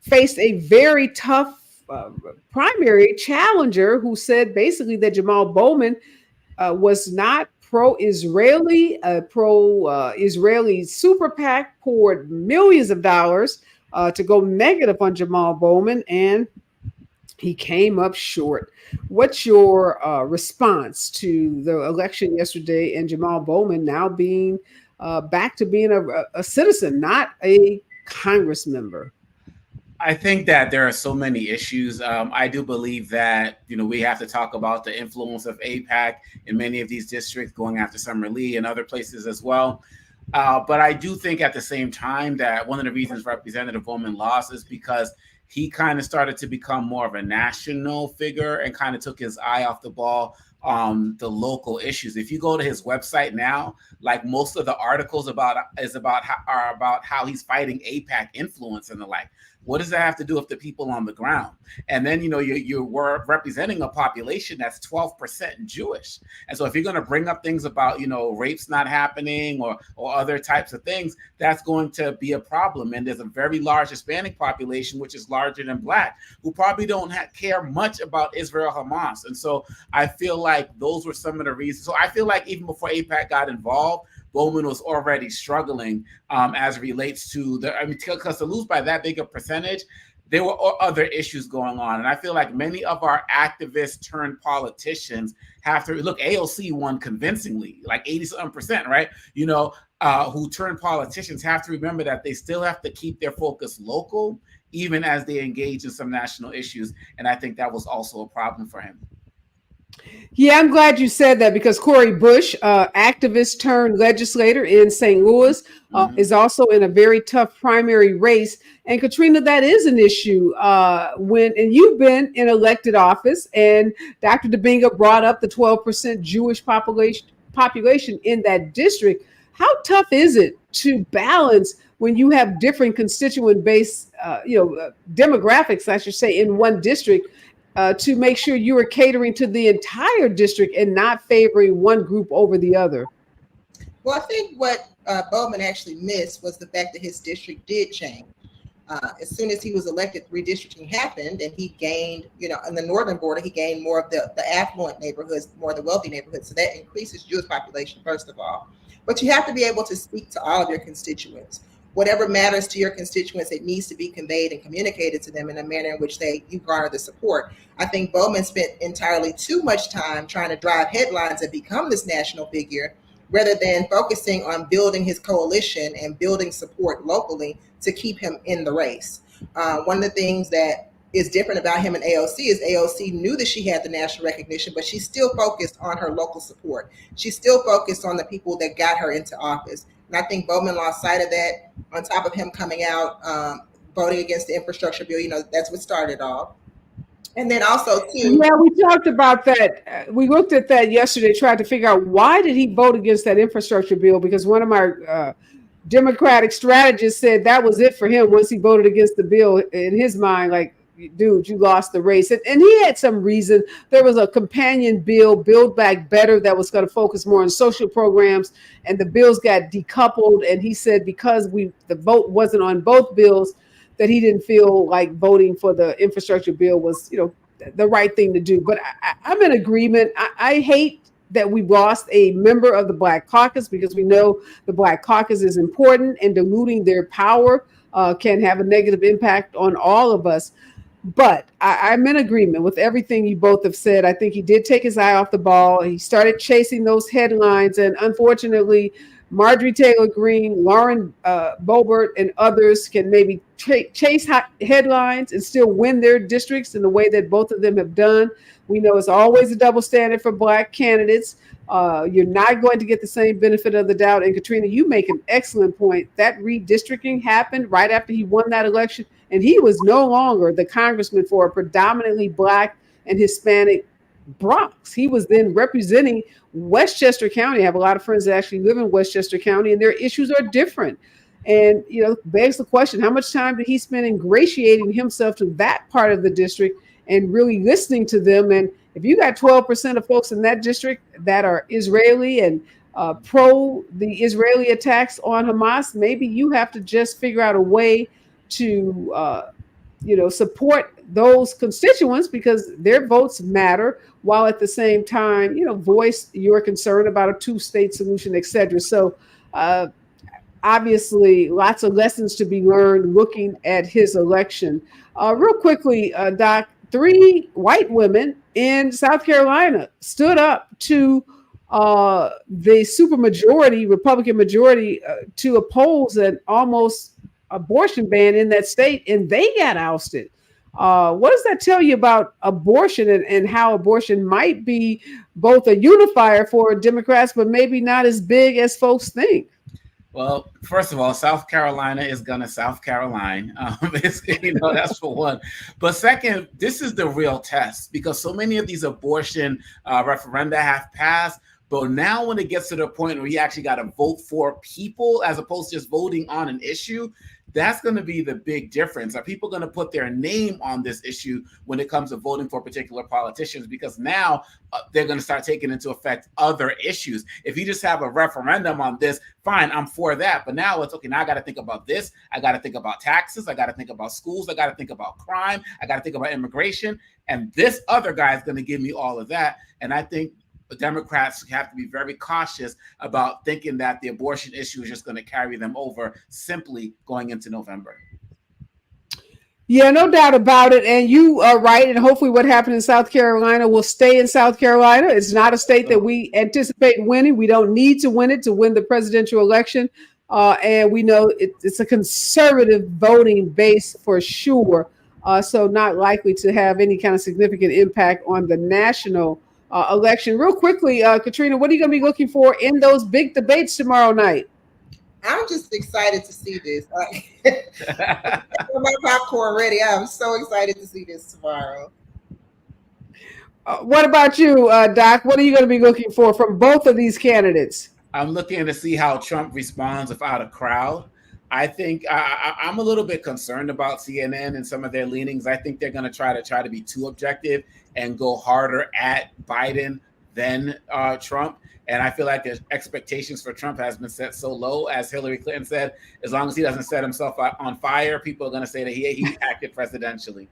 faced a very tough primary challenger who said basically that Jamal Bowman was not pro-Israeli. Pro-Israeli super PAC poured millions of dollars to go negative on Jamal Bowman, and he came up short. What's your response to the election yesterday and Jamal Bowman now being back to being a citizen, not a Congress member? I think that there are so many issues. I do believe that, we have to talk about the influence of AIPAC in many of these districts going after Summer Lee and other places as well. But I do think at the same time that one of the reasons Representative Bowman lost is because he kind of started to become more of a national figure and kind of took his eye off the ball on the local issues. If you go to his website now, like most of the articles are about how he's fighting AIPAC influence and the like. What does that have to do with the people on the ground? And then, you were representing a population that's 12% Jewish. And so if you're going to bring up things about, rapes not happening or other types of things, that's going to be a problem. And there's a very large Hispanic population, which is larger than Black, who probably don't care much about Israel Hamas. And so I feel like those were some of the reasons. So I feel like even before AIPAC got involved, Bowman was already struggling as it relates to because to lose by that big a percentage, there were other issues going on. And I feel like many of our activists turned politicians have to look. AOC won convincingly, like 80-something%, right? Who turned politicians have to remember that they still have to keep their focus local, even as they engage in some national issues. And I think that was also a problem for him. Yeah, I'm glad you said that, because Cori Bush, activist turned legislator in St. Louis, is also in a very tough primary race. And Katrina, that is an issue. And you've been in elected office, and Dr. Dominga brought up the 12% Jewish population in that district. How tough is it to balance when you have different constituent-based, demographics, I should say, in one district? To make sure you are catering to the entire district and not favoring one group over the other? Well, I think what Bowman actually missed was the fact that his district did change. As soon as he was elected, redistricting happened, and he gained, in the northern border, he gained more of the affluent neighborhoods, more of the wealthy neighborhoods. So that increases Jewish population, first of all. But you have to be able to speak to all of your constituents. Whatever matters to your constituents, it needs to be conveyed and communicated to them in a manner in which you garner the support. I think Bowman spent entirely too much time trying to drive headlines and become this national figure, rather than focusing on building his coalition and building support locally to keep him in the race. One of the things that is different about him and AOC is AOC knew that she had the national recognition, but she still focused on her local support. She still focused on the people that got her into office. And I think Bowman lost sight of that, on top of him coming out, voting against the infrastructure bill. That's what started off. And then also, too. Yeah, we talked about that. We looked at that yesterday, tried to figure out why did he vote against that infrastructure bill, because one of my Democratic strategists said that was it for him once he voted against the bill. In his mind, like, dude, you lost the race. And he had some reason. There was a companion bill, Build Back Better, that was going to focus more on social programs, and the bills got decoupled. And he said because the vote wasn't on both bills, that he didn't feel like voting for the infrastructure bill was, the right thing to do. But I'm in agreement. I hate that we lost a member of the Black Caucus, because we know the Black Caucus is important, and diluting their power can have a negative impact on all of us. But I'm in agreement with everything you both have said. I think he did take his eye off the ball. He started chasing those headlines. And unfortunately, Marjorie Taylor Greene, Lauren Boebert, and others can maybe chase headlines and still win their districts in the way that both of them have done. We know it's always a double standard for Black candidates. You're not going to get the same benefit of the doubt. And Katrina, you make an excellent point. That redistricting happened right after he won that election, and he was no longer the congressman for a predominantly Black and Hispanic Bronx. He was then representing Westchester County. I have a lot of friends that actually live in Westchester County, and their issues are different. And, begs the question, how much time did he spend ingratiating himself to that part of the district and really listening to them? And if you got 12% of folks in that district that are Israeli and pro the Israeli attacks on Hamas, maybe you have to just figure out a way to, support those constituents, because their votes matter, while at the same time, voice your concern about a two-state solution, et cetera. So obviously, lots of lessons to be learned looking at his election. Real quickly, Doc, 3 white women in South Carolina stood up to the supermajority, Republican majority, to oppose an almost abortion ban in that state, and they got ousted. What does that tell you about abortion and how abortion might be both a unifier for Democrats, but maybe not as big as folks think? Well, first of all, South Carolina is gonna South Carolina. That's for one. But second, this is the real test, because so many of these abortion referenda have passed. But now when it gets to the point where you actually got to vote for people as opposed to just voting on an issue, that's going to be the big difference. Are people going to put their name on this issue when it comes to voting for particular politicians? Because now they're going to start taking into effect other issues. If you just have a referendum on this, fine, I'm for that. But now it's okay. Now I got to think about this. I got to think about taxes. I got to think about schools. I got to think about crime. I got to think about immigration. And this other guy is going to give me all of that. And I think Democrats have to be very cautious about thinking that the abortion issue is just going to carry them over simply going into November. Yeah, no doubt about it. And you are right. And hopefully what happened in South Carolina will stay in South Carolina. It's not a state that we anticipate winning. We don't need to win it to win the presidential election. And we know it's a conservative voting base for sure. So not likely to have any kind of significant impact on the national election. Real quickly, Katrina, what are you going to be looking for in those big debates tomorrow night? I'm just excited to see this. My popcorn ready. I'm so excited to see this tomorrow. What about you, Doc? What are you going to be looking for from both of these candidates? I'm looking to see how Trump responds without a crowd. I think I'm a little bit concerned about CNN and some of their leanings. I think they're going to try to be too objective and go harder at Biden than Trump. And I feel like the expectations for Trump has been set so low, as Hillary Clinton said, as long as he doesn't set himself on fire, people are going to say that he acted presidentially.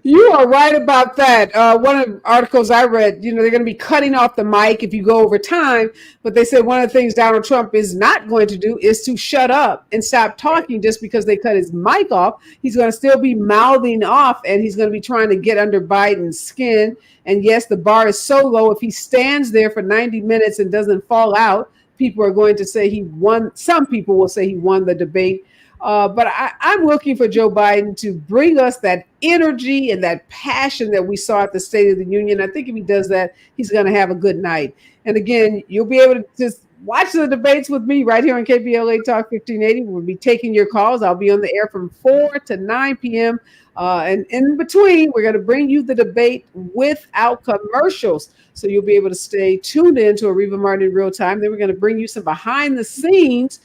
You are right about that. One of the articles I read, they're going to be cutting off the mic if you go over time. But they said one of the things Donald Trump is not going to do is to shut up and stop talking just because they cut his mic off. He's going to still be mouthing off, and he's going to be trying to get under Biden's skin. And yes, the bar is so low. If he stands there for 90 minutes and doesn't fall out, people are going to say he won. Some people will say he won the debate. But I'm looking for Joe Biden to bring us that energy and that passion that we saw at the State of the Union. I think if he does that, he's going to have a good night. And again, you'll be able to just watch the debates with me right here on KBLA Talk 1580. We'll be taking your calls. I'll be on the air from 4 to 9 p.m. And in between, we're going to bring you the debate without commercials. So you'll be able to stay tuned in to Areva Martin in real time. Then we're going to bring you some behind the scenes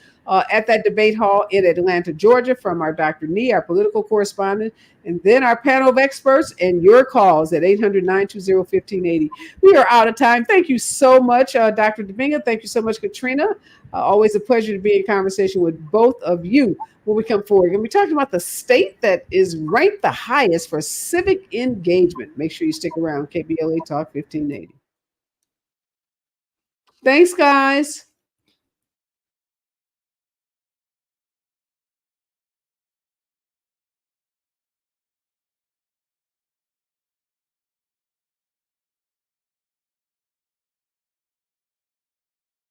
at that debate hall in Atlanta, Georgia, from our Dr. Nee, our political correspondent, and then our panel of experts and your calls at 800-920-1580. We are out of time. Thank you so much, Dr. Dominga. Thank you so much, Katrina. Always a pleasure to be in conversation with both of you when we come forward. We're going to be talking about the state that is ranked the highest for civic engagement. Make sure you stick around. KBLA Talk 1580. Thanks, guys.